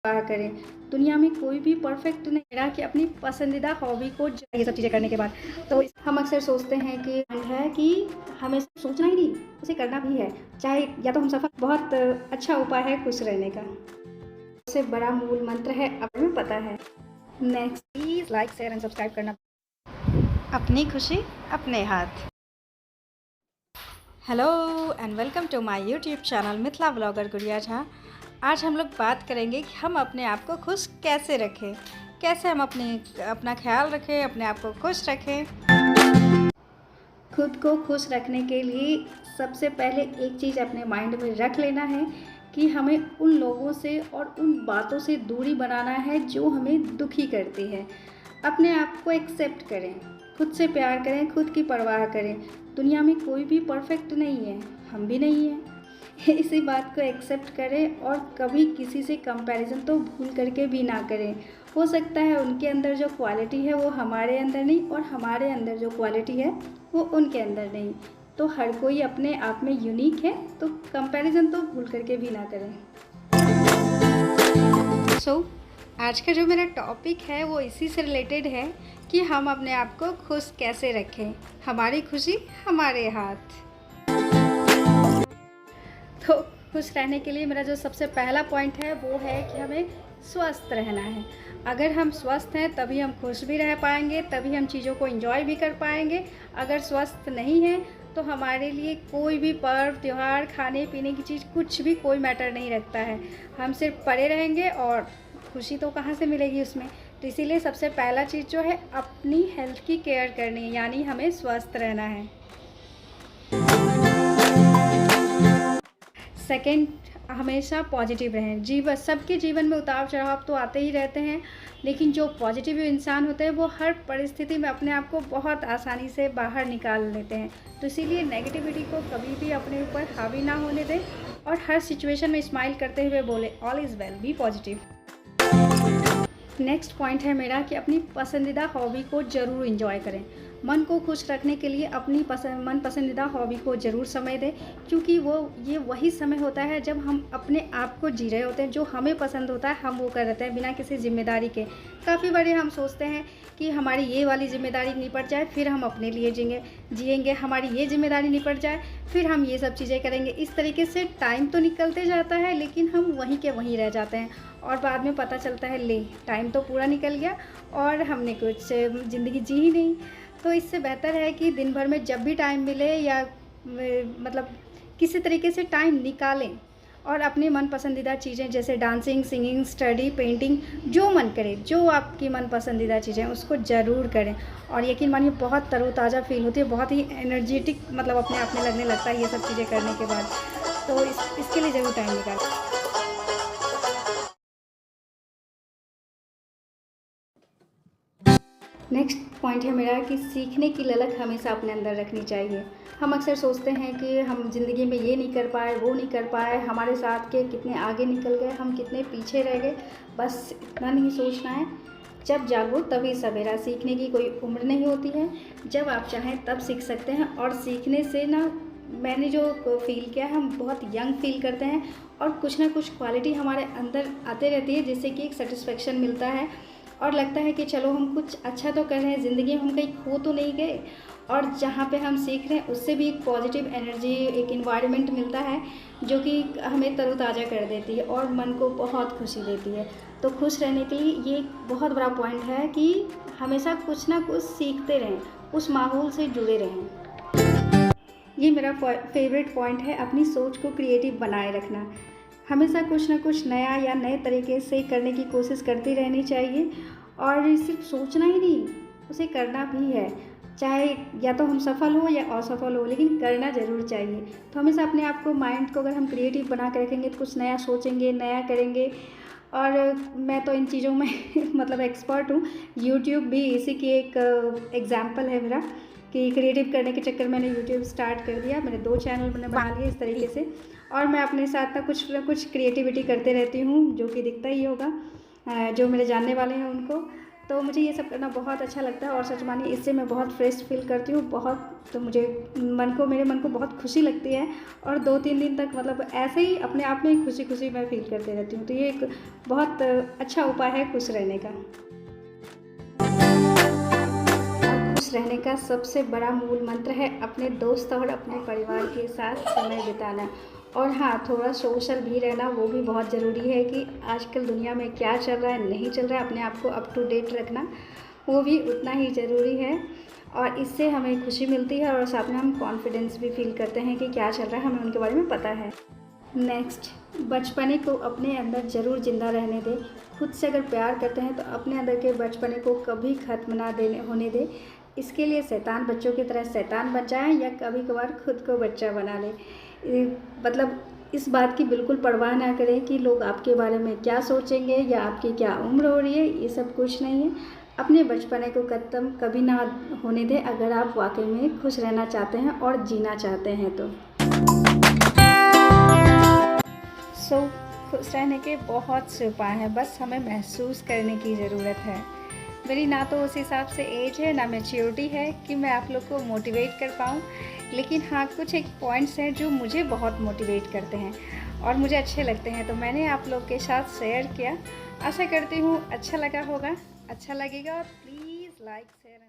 परवाह करें। दुनिया में कोई भी परफेक्ट नहीं है कि अपनी पसंदीदा हॉबी को ये सब चीज़ें करने के बाद तो हम अक्सर सोचते हैं कि हमें सोचना ही नहीं, उसे करना भी है। चाहे या तो हम सफल बहुत अच्छा उपाय है खुश रहने का। सबसे बड़ा मूल मंत्र है हमें पता है। Next please like share and subscribe करना। अपनी खुशी अपने हाथ। Hello and welcome to my YouTube channel Mithila blogger Gudiya Jha. आज हम लोग बात करेंगे कि हम अपने आप को खुश कैसे रखें, कैसे हम अपना ख्याल रखें, अपने आप को खुश रखें। खुद को खुश रखने के लिए सबसे पहले एक चीज़ अपने माइंड में रख लेना है कि हमें उन लोगों से और उन बातों से दूरी बनाना है जो हमें दुखी करती है। अपने आप को एक्सेप्ट करें, खुद से प्यार करें, खुद की परवाह करें। दुनिया में कोई भी परफेक्ट नहीं है, हम भी नहीं हैं। इसी बात को एक्सेप्ट करें और कभी किसी से कंपैरिजन तो भूल करके भी ना करें। हो सकता है उनके अंदर जो क्वालिटी है वो हमारे अंदर नहीं और हमारे अंदर जो क्वालिटी है वो उनके अंदर नहीं। तो हर कोई अपने आप में यूनिक है, तो कंपैरिजन तो भूल करके भी ना करें। आज का जो मेरा टॉपिक है वो इसी से रिलेटेड है कि हम अपने आप को खुश कैसे रखें। हमारी खुशी हमारे हाथ। तो खुश रहने के लिए मेरा जो सबसे पहला पॉइंट है वो है कि हमें स्वस्थ रहना है। अगर हम स्वस्थ हैं तभी हम खुश भी रह पाएंगे, तभी हम चीज़ों को एंजॉय भी कर पाएंगे। अगर स्वस्थ नहीं है तो हमारे लिए कोई भी पर्व त्यौहार, खाने पीने की चीज़ कुछ भी कोई मैटर नहीं रखता है। हम सिर्फ पड़े रहेंगे और खुशी तो कहाँ से मिलेगी उसमें। तो इसीलिए सबसे पहला चीज़ जो है अपनी हेल्थ की केयर करनी है, यानी हमें स्वस्थ रहना है। सेकंड, हमेशा पॉजिटिव रहें। सबके जीवन में उतार चढ़ाव तो आते ही रहते हैं, लेकिन जो पॉजिटिव इंसान होते हैं वो हर परिस्थिति में अपने आप को बहुत आसानी से बाहर निकाल लेते हैं। तो इसीलिए नेगेटिविटी को कभी भी अपने ऊपर हावी ना होने दें और हर सिचुएशन में स्माइल करते हुए बोले all is well, be positive. Next point है मेरा कि अपनी पसंदीदा हॉबी को ज़रूर इंजॉय करें। मन को खुश रखने के लिए अपनी मन पसंदीदा हॉबी को ज़रूर समय दें, क्योंकि ये वही समय होता है जब हम अपने आप को जी रहे होते हैं। जो हमें पसंद होता है हम वो कर रहे हैं बिना किसी जिम्मेदारी के। काफ़ी बार हम सोचते हैं कि हमारी ये वाली जिम्मेदारी निपट जाए फिर हम अपने लिए जिएंगे, हमारी ये जिम्मेदारी निपट जाए फिर हम ये सब चीज़ें करेंगे। इस तरीके से टाइम तो निकलते जाता है लेकिन हम वहीं के वहीं रह जाते हैं और बाद में पता चलता है ले टाइम तो पूरा निकल गया और हमने कुछ ज़िंदगी जी ही नहीं। तो इससे बेहतर है कि दिन भर में जब भी टाइम मिले या मतलब किसी तरीके से टाइम निकालें और अपनी मन पसंदीदा चीज़ें जैसे डांसिंग, सिंगिंग, स्टडी, पेंटिंग, जो मन करे, जो आपकी मन पसंदीदा चीज़ें उसको ज़रूर करें। और यकीन मानिए बहुत तरोताज़ा फील होती है, बहुत ही एनर्जेटिक मतलब अपने आप में लगने लगता है ये सब चीज़ें करने के बाद। तो इसके लिए ज़रूर टाइम निकालें। नेक्स्ट पॉइंट है मेरा कि सीखने की ललक हमेशा अपने अंदर रखनी चाहिए। हम अक्सर सोचते हैं कि हम ज़िंदगी में ये नहीं कर पाए, वो नहीं कर पाए, हमारे साथ के कितने आगे निकल गए, हम कितने पीछे रह गए। बस इतना नहीं सोचना है, जब जागो तभी सवेरा। सीखने की कोई उम्र नहीं होती है, जब आप चाहें तब सीख सकते हैं। और सीखने से ना मैंने जो फील किया है, हम बहुत यंग फील करते हैं और कुछ ना कुछ क्वालिटी हमारे अंदर आते रहती है जिससे कि एक सेटिस्फेक्शन मिलता है और लगता है कि चलो हम कुछ अच्छा तो कर रहे हैं, ज़िंदगी में हम कहीं खो तो नहीं गए। और जहाँ पे हम सीख रहे हैं उससे भी एक पॉजिटिव एनर्जी, एक इन्वायरमेंट मिलता है जो कि हमें तरोताज़ा कर देती है और मन को बहुत खुशी देती है। तो खुश रहने के लिए ये एक बहुत बड़ा पॉइंट है कि हमेशा कुछ ना कुछ सीखते रहें, उस माहौल से जुड़े रहें। ये मेरा फेवरेट पॉइंट है, अपनी सोच को क्रिएटिव बनाए रखना। हमेशा कुछ ना कुछ नया या नए तरीके से करने की कोशिश करती रहनी चाहिए और सिर्फ सोचना ही नहीं, उसे करना भी है। चाहे या तो हम सफल हो या असफल हो, लेकिन करना ज़रूर चाहिए। तो हमेशा अपने आप को, माइंड को अगर हम क्रिएटिव बना के रखेंगे तो कुछ नया सोचेंगे, नया करेंगे। और मैं तो इन चीज़ों में मतलब एक्सपर्ट हूँ। यूट्यूब भी इसी की एक एग्जाम्पल है मेरा कि क्रिएटिव करने के चक्कर में मैंने यूट्यूब स्टार्ट कर दिया। मैंने 2 चैनल मैंने बना लिए इस तरीके से और मैं अपने साथ ना कुछ क्रिएटिविटी करते रहती हूँ, जो कि दिखता ही होगा जो मेरे जानने वाले हैं उनको। तो मुझे ये सब करना बहुत अच्छा लगता है और सच मानिए इससे मैं बहुत फ्रेश फील करती हूँ बहुत। तो मुझे मेरे मन को बहुत खुशी लगती है और 2-3 दिन तक मतलब ऐसे ही अपने आप में खुशी खुशी मैं फील करती रहती हूँ। तो ये एक बहुत अच्छा उपाय है खुश रहने का। खुश रहने का सबसे बड़ा मूल मंत्र है अपने दोस्त और अपने परिवार के साथ समय बिताना। और हाँ, थोड़ा सोशल भी रहना वो भी बहुत ज़रूरी है कि आजकल दुनिया में क्या चल रहा है नहीं चल रहा है, अपने आप को अप टू डेट रखना वो भी उतना ही ज़रूरी है। और इससे हमें खुशी मिलती है और साथ में हम कॉन्फिडेंस भी फील करते हैं कि क्या चल रहा है हमें उनके बारे में पता है। नेक्स्ट, बचपने को अपने अंदर ज़रूर ज़िंदा रहने दें। खुद से अगर प्यार करते हैं तो अपने अंदर के बचपने को कभी ख़त्म ना होने दें। इसके लिए शैतान बच्चों की तरह शैतान बन जाएं या कभी कभार खुद को बच्चा बना लें। मतलब इस बात की बिल्कुल परवाह ना करें कि लोग आपके बारे में क्या सोचेंगे या आपकी क्या उम्र हो रही है, ये सब कुछ नहीं है। अपने बचपने को ख़त्म कभी ना होने दें अगर आप वाकई में खुश रहना चाहते हैं और जीना चाहते हैं तो। खुश रहने के बहुत से उपाय हैं, बस हमें महसूस करने की ज़रूरत है। मेरी ना तो उस हिसाब से एज है ना मैच्योरिटी है कि मैं आप लोग को मोटिवेट कर पाऊँ, लेकिन हाँ कुछ एक पॉइंट्स हैं जो मुझे बहुत मोटिवेट करते हैं और मुझे अच्छे लगते हैं, तो मैंने आप लोग के साथ शेयर किया। आशा करती हूँ अच्छा लगा होगा। अच्छा लगेगा प्लीज़ लाइक शेयर